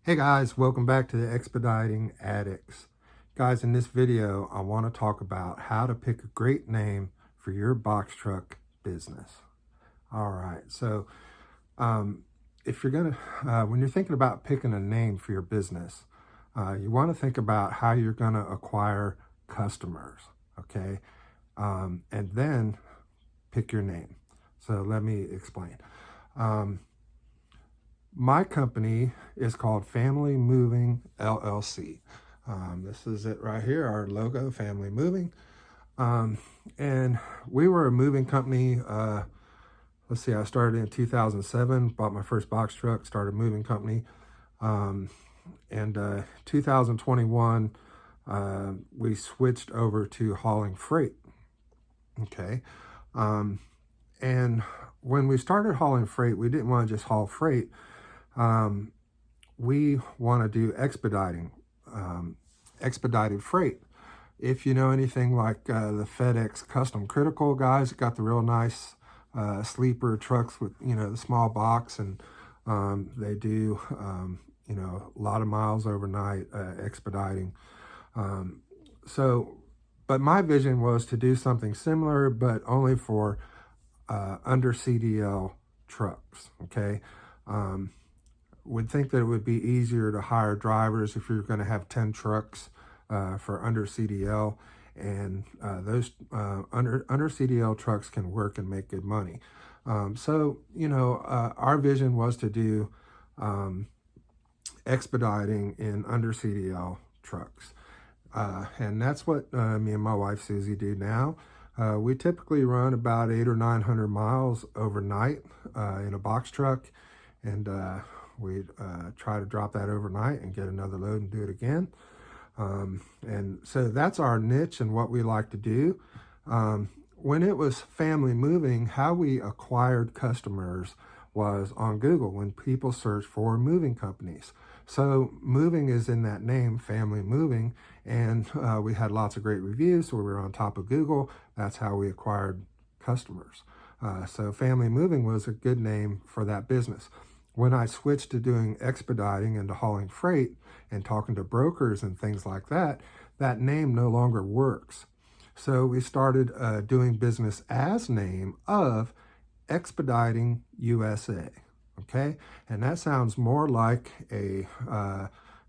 Hey guys, welcome back to the Expediting Addicts. Guys, in this video, I want to talk about how to pick a great name for your box truck business. All right, so if you're when you're thinking about picking a name for your business, you want to think about how you're going to acquire customers, okay? And then pick your name. So let me explain. My company is called Family Moving LLC. This is it right here, our logo, Family Moving. And we were a moving company. Let's see, I started in 2007, bought my first box truck, started a moving company. And 2021, we switched over to hauling freight. Okay. And when we started hauling freight, we didn't want to just haul freight. We want to do expedited freight. If you know anything like the FedEx Custom Critical guys, got the real nice sleeper trucks with, the small box, and they do, a lot of miles overnight expediting. But my vision was to do something similar, but only for under CDL trucks, okay? Would think that it would be easier to hire drivers if you're going to have 10 trucks for under CDL, and those under CDL trucks can work and make good money. Our vision was to do expediting in under CDL trucks, and that's what me and my wife Susie do now. We typically run about 800 or 900 miles overnight in a box truck, and we try to drop that overnight and get another load and do it again. And so that's our niche and what we like to do. When it was Family Moving, how we acquired customers was on Google when people search for moving companies. So moving is in that name, Family Moving, and we had lots of great reviews, so we were on top of Google. That's how we acquired customers. So Family Moving was a good name for that business. When I switched to doing expediting and to hauling freight and talking to brokers and things like that, that name no longer works. So we started doing business as name of Expediting USA, okay? And that sounds more like a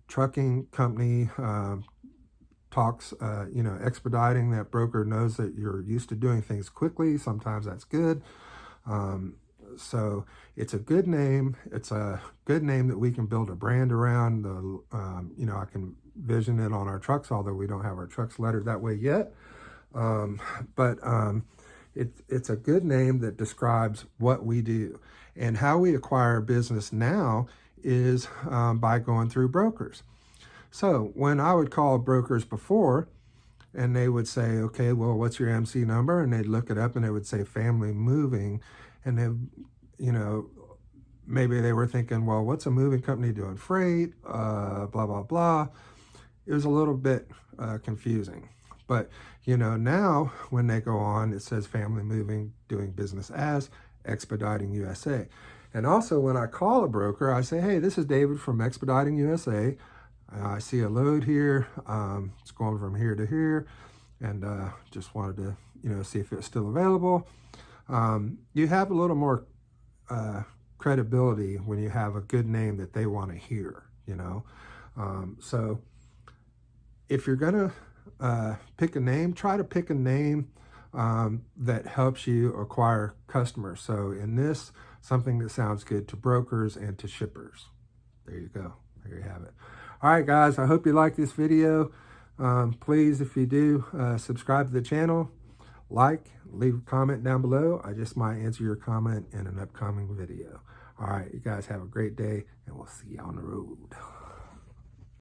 trucking company talks, expediting. That broker knows that you're used to doing things quickly. Sometimes that's good. So it's a good name. It's a good name that we can build a brand around. I can vision it on our trucks, although we don't have our trucks lettered that way yet. It's a good name that describes what we do. And how we acquire business now is by going through brokers. So when I would call brokers before, and they would say, okay, well, what's your MC number? And they'd look it up and it would say Family Moving. And then, maybe they were thinking, well, what's a moving company doing freight? Blah, blah, blah. It was a little bit confusing. But, now when they go on, it says Family Moving doing business as Expediting USA. And also when I call a broker, I say, hey, this is David from Expediting USA. I see a load here. It's going from here to here. And just wanted to, see if it's still available. You have a little more credibility when you have a good name that they want to hear, So if you're going to pick a name, try to pick a name that helps you acquire customers. So in this, something that sounds good to brokers and to shippers. There you go. There you have it. All right, guys, I hope you like this video. Please, if you do, subscribe to the channel. Leave a comment down below. I just might answer your comment in an upcoming video. All right, you guys have a great day, and we'll see you on the road.